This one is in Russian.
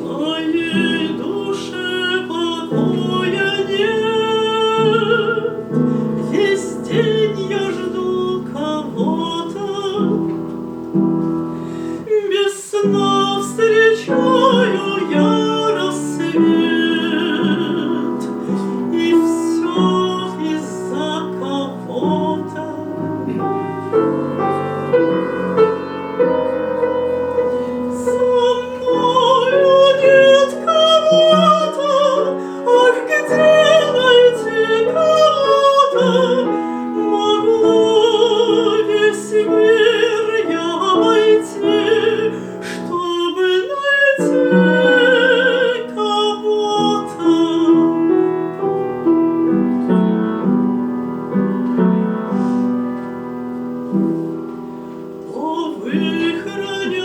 Моей душе покоя нет, весь день я жду кого-то, без сна встречаю я рассвет, и все из-за кого-то. Со мною нет кого-то, ах, где найти кого-то? Могу весь мир я обойти, чтобы найти кого-то. О, вы храня